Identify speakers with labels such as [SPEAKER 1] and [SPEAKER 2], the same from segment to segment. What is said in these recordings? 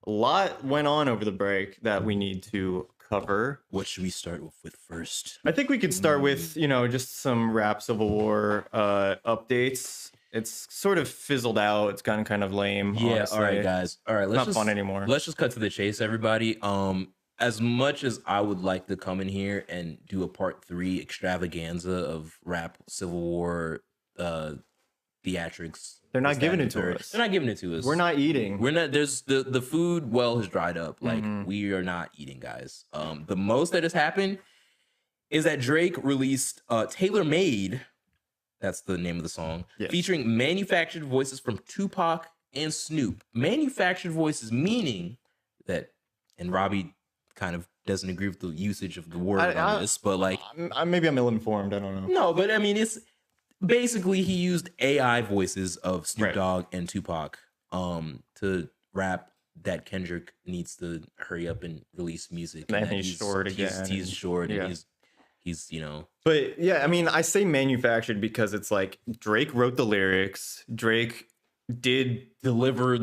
[SPEAKER 1] A lot went on over the break that we need to cover.
[SPEAKER 2] What should we start with first?
[SPEAKER 1] I think we could start with, just some rap Civil War updates. It's sort of fizzled out. It's gotten kind of lame.
[SPEAKER 2] Yeah,
[SPEAKER 1] honestly.
[SPEAKER 2] all right, guys. All right, let's
[SPEAKER 1] not fun anymore.
[SPEAKER 2] Let's just cut to the chase, everybody. As much as I would like to come in here and do a part 3 extravaganza of rap Civil War theatrics,
[SPEAKER 1] they're not giving it to us.
[SPEAKER 2] They're not giving it to us.
[SPEAKER 1] We're not eating.
[SPEAKER 2] We're not. There's the food well has dried up. Like we are not eating, guys. The most that has happened is that Drake released Tailor Made. That's the name of the song, featuring manufactured voices from Tupac and Snoop. Manufactured voices meaning that, and Robby kind of doesn't agree with the usage of the word on this, but like
[SPEAKER 1] maybe I'm ill-informed. I don't know.
[SPEAKER 2] No, but I mean, it's basically he used AI voices of Snoop Dogg and Tupac to rap that Kendrick needs to hurry up and release music.
[SPEAKER 1] And he's short again.
[SPEAKER 2] He's short. Yeah. And he's
[SPEAKER 1] But yeah, I mean, I say manufactured because it's like Drake wrote the lyrics. Drake did
[SPEAKER 2] deliver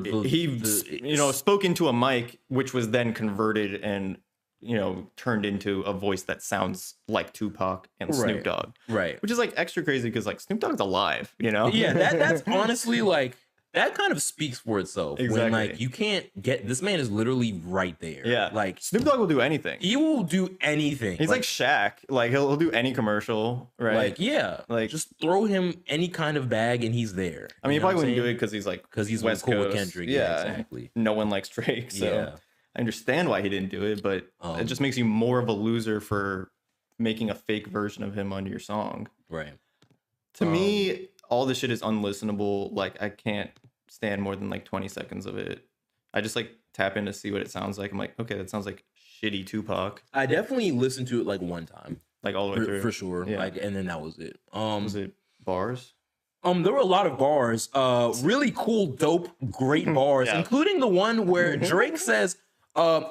[SPEAKER 1] spoke into a mic, which was then converted and turned into a voice that sounds like Tupac and Snoop Dogg, which is like extra crazy because like Snoop Dogg's alive,
[SPEAKER 2] yeah, that's honestly like that kind of speaks for itself.
[SPEAKER 1] Exactly.
[SPEAKER 2] When like you can't get this man is literally right there.
[SPEAKER 1] Yeah,
[SPEAKER 2] like
[SPEAKER 1] Snoop Dogg will do anything.
[SPEAKER 2] He will do anything.
[SPEAKER 1] He's like Shaq. Like he'll do any commercial, right?
[SPEAKER 2] Like like just throw him any kind of bag and he's there.
[SPEAKER 1] I mean, he probably wouldn't do it because he's
[SPEAKER 2] West Coast with
[SPEAKER 1] Kendrick.
[SPEAKER 2] Yeah, exactly.
[SPEAKER 1] No one likes Drake, so I understand why he didn't do it, but it just makes you more of a loser for making a fake version of him onto your song.
[SPEAKER 2] Right.
[SPEAKER 1] To me, all this shit is unlistenable. Like I can't stand more than like 20 seconds of it. I just like tap in to see what it sounds like. I'm like, okay, that sounds like shitty Tupac.
[SPEAKER 2] I definitely listened to it like one time,
[SPEAKER 1] like all the way through
[SPEAKER 2] for sure. Yeah. Like, and then that was it.
[SPEAKER 1] Was it bars?
[SPEAKER 2] There were a lot of bars. Really cool, dope, great bars, including the one where Drake says,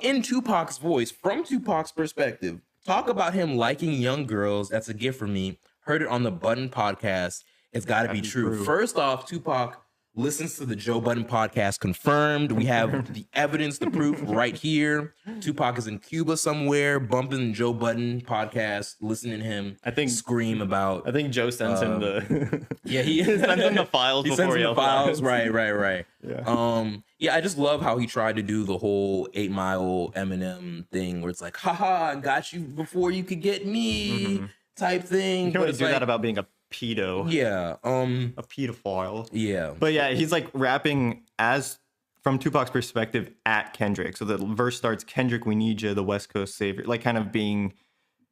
[SPEAKER 2] in Tupac's voice, from Tupac's perspective, talk about him liking young girls. That's a gift for me. Heard it on the Button podcast. It's got to be true. First off, Tupac listens to the Joe Budden podcast. Confirmed. We have the evidence, the proof right here. Tupac is in Cuba somewhere, bumping Joe Budden podcast, listening to him. Scream about.
[SPEAKER 1] I think Joe sends him the.
[SPEAKER 2] He
[SPEAKER 1] sends him the files.
[SPEAKER 2] He sends him the files. Right.
[SPEAKER 1] Yeah.
[SPEAKER 2] I just love how he tried to do the whole 8 Mile Eminem thing, where it's like, haha, I got you before you could get me, type thing.
[SPEAKER 1] You can't really do that about being a pedo.
[SPEAKER 2] Yeah.
[SPEAKER 1] A pedophile.
[SPEAKER 2] Yeah.
[SPEAKER 1] But yeah, he's like rapping as from Tupac's perspective at Kendrick. So the verse starts, Kendrick, we need you, the West Coast savior, like kind of being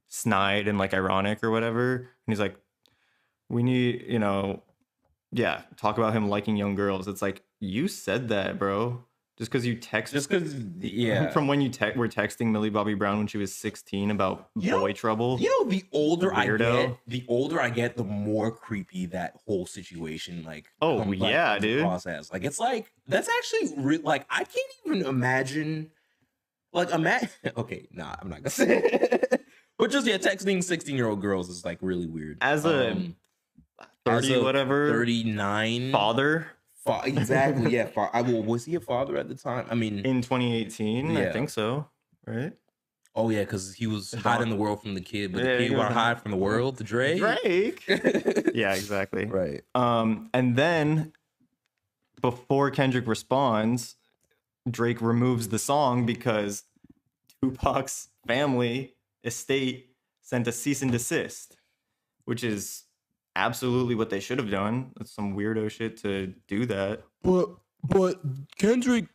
[SPEAKER 1] snide and like ironic or whatever. And he's like, we need, talk about him liking young girls. It's like, you said that, bro. Just because you text, from when you were texting Millie Bobby Brown when she was 16 about boy trouble.
[SPEAKER 2] The older I get, the more creepy that whole situation
[SPEAKER 1] dude.
[SPEAKER 2] Process. Like it's like that's actually like I can't even imagine. Like okay, nah, I'm not gonna say it. But just texting 16-year-old girls is like really weird.
[SPEAKER 1] As a
[SPEAKER 2] 39
[SPEAKER 1] father.
[SPEAKER 2] Exactly, yeah. Was he a father at the time? I mean,
[SPEAKER 1] in 2018, I think so, right?
[SPEAKER 2] Oh yeah, because he was hiding the world from the kid, but the kid want to hide from the world to Drake.
[SPEAKER 1] Yeah, exactly.
[SPEAKER 2] Right.
[SPEAKER 1] And then before Kendrick responds, Drake removes the song because Tupac's family estate sent a cease and desist, which is absolutely what they should have done. That's some weirdo shit to do that.
[SPEAKER 3] But Kendrick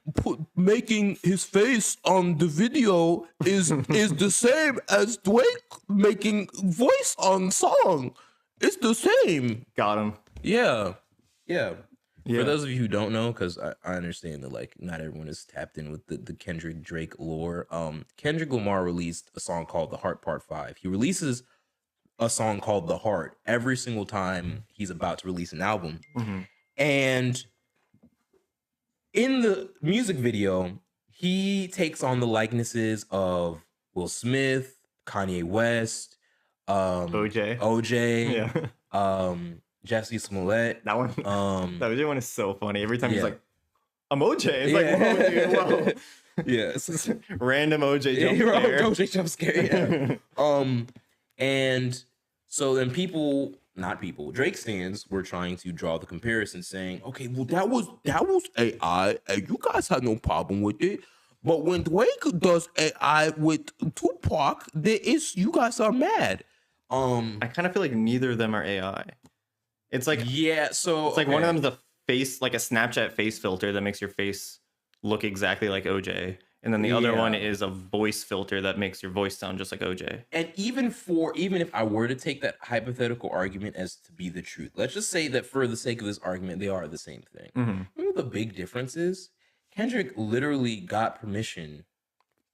[SPEAKER 3] making his face on the video is the same as Drake making voice on song. It's the same.
[SPEAKER 1] Got him.
[SPEAKER 2] Yeah. For those of you who don't know, because I understand that like not everyone is tapped in with the Kendrick Drake lore. Kendrick Lamar released a song called The Heart Part 5. He releases a song called The Heart every single time he's about to release an album. And in the music video, he takes on the likenesses of Will Smith, Kanye West, OJ, Jesse Smollett.
[SPEAKER 1] That one, that OJ one is so funny. Every time he's like, I'm OJ. It's like, whoa, dude, whoa.
[SPEAKER 2] Yeah.
[SPEAKER 1] Random OJ jump scare.
[SPEAKER 2] OJ jump scare. Yeah. And so then Drake fans were trying to draw the comparison, saying, okay, well that was AI, and you guys had no problem with it. But when Drake does AI with Tupac, you guys are mad.
[SPEAKER 1] I kind of feel like neither of them are AI. It's like
[SPEAKER 2] so
[SPEAKER 1] it's like one of them's the face, like a Snapchat face filter that makes your face look exactly like OJ. And then the other one is a voice filter that makes your voice sound just like OJ. And
[SPEAKER 2] even if I were to take that hypothetical argument as to be the truth, let's just say that for the sake of this argument, they are the same thing.
[SPEAKER 1] Mm-hmm.
[SPEAKER 2] You know the big difference is? Kendrick literally got permission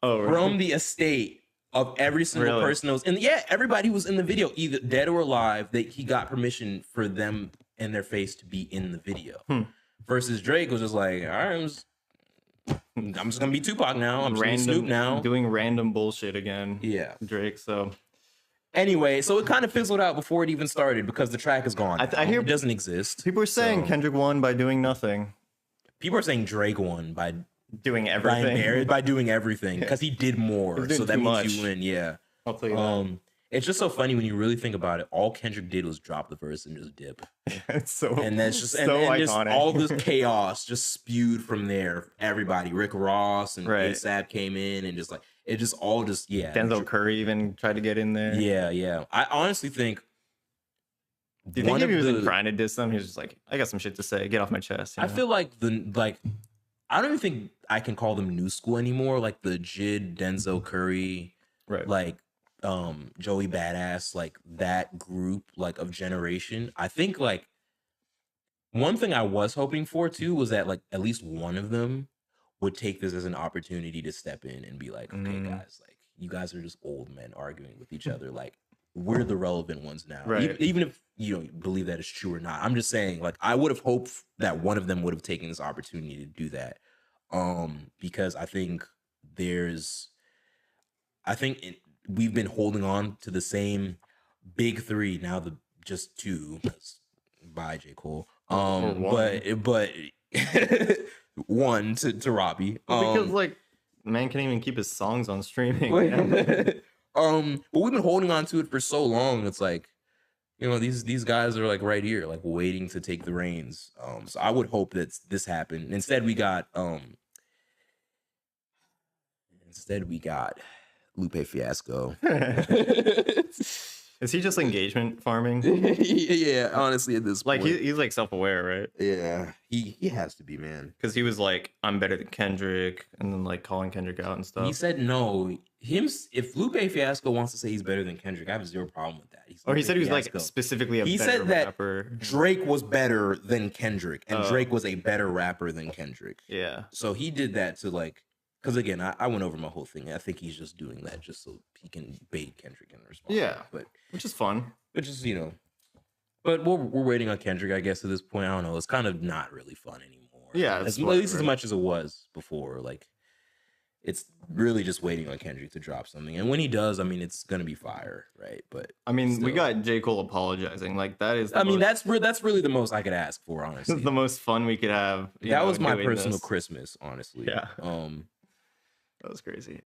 [SPEAKER 1] really?
[SPEAKER 2] from the estate of every single person that was in. Everybody was in the video, either dead or alive. That he got permission for them and their face to be in the video. Versus Drake was just like, all right, I'm just gonna be Tupac now. I'm just gonna be Snoop now.
[SPEAKER 1] Doing random bullshit again.
[SPEAKER 2] Yeah.
[SPEAKER 1] Drake, so.
[SPEAKER 2] Anyway, so it kind of fizzled out before it even started because the track is gone.
[SPEAKER 1] I hear
[SPEAKER 2] it doesn't exist.
[SPEAKER 1] People are saying Kendrick won by doing nothing.
[SPEAKER 2] People are saying Drake won by
[SPEAKER 1] doing everything.
[SPEAKER 2] By doing everything because he did more. So that means you win. Yeah.
[SPEAKER 1] I'll tell you that.
[SPEAKER 2] It's just so funny when you really think about it. All Kendrick did was drop the verse and just dip.
[SPEAKER 1] It's so
[SPEAKER 2] and that's just
[SPEAKER 1] so
[SPEAKER 2] and
[SPEAKER 1] iconic.
[SPEAKER 2] just all this chaos just spewed from there. Everybody, Rick Ross and ASAP came in and just like it just all just
[SPEAKER 1] Denzel Curry even tried to get in there.
[SPEAKER 2] Yeah. I honestly think.
[SPEAKER 1] Do you think if he was trying to diss them, he was just like, I got some shit to say, get off my chest. You know?
[SPEAKER 2] I feel like I don't even think I can call them new school anymore. Like the Jid, Denzel Curry, like Joey Badass, like that group like of generation. I think like one thing I was hoping for too was that like at least one of them would take this as an opportunity to step in and be like, okay, guys, like you guys are just old men arguing with each other. Like we're the relevant ones now. Even if you don't believe that is true or not. I'm just saying, like, I would have hoped that one of them would have taken this opportunity to do that. Because I think we've been holding on to the same big three, now just two, by J. Cole. But one to Robby.
[SPEAKER 1] Because like man can't even keep his songs on streaming.
[SPEAKER 2] But we've been holding on to it for so long. It's like, you know, these guys are like right here, like waiting to take the reins. So I would hope that this happened. Instead, we got Lupe Fiasco.
[SPEAKER 1] Is he just engagement farming?
[SPEAKER 2] Yeah, honestly, at this point.
[SPEAKER 1] Like he's like self-aware, right?
[SPEAKER 2] Yeah, he has to be, man.
[SPEAKER 1] Because he was like, I'm better than Kendrick, and then like calling Kendrick out and stuff.
[SPEAKER 2] He said no. If Lupe Fiasco wants to say he's better than Kendrick, I have zero problem with that.
[SPEAKER 1] He said he was like specifically a better rapper.
[SPEAKER 2] Drake was better than Kendrick, and Drake was a better rapper than Kendrick.
[SPEAKER 1] Yeah.
[SPEAKER 2] So he did that to like, because again, I went over my whole thing. I think he's just doing that just so he can bait Kendrick in response.
[SPEAKER 1] Yeah, which is fun.
[SPEAKER 2] Which is, you know, but we're waiting on Kendrick, I guess, at this point. I don't know. It's kind of not really fun anymore.
[SPEAKER 1] Yeah,
[SPEAKER 2] at least as much as it was before. Like, it's really just waiting on Kendrick to drop something, and when he does, I mean, it's gonna be fire, right? But
[SPEAKER 1] I mean, we got J. Cole apologizing. Like that is.
[SPEAKER 2] That's really the most I could ask for, honestly.
[SPEAKER 1] This is the most fun we could have.
[SPEAKER 2] That was my personal Christmas, honestly.
[SPEAKER 1] Yeah. That was crazy.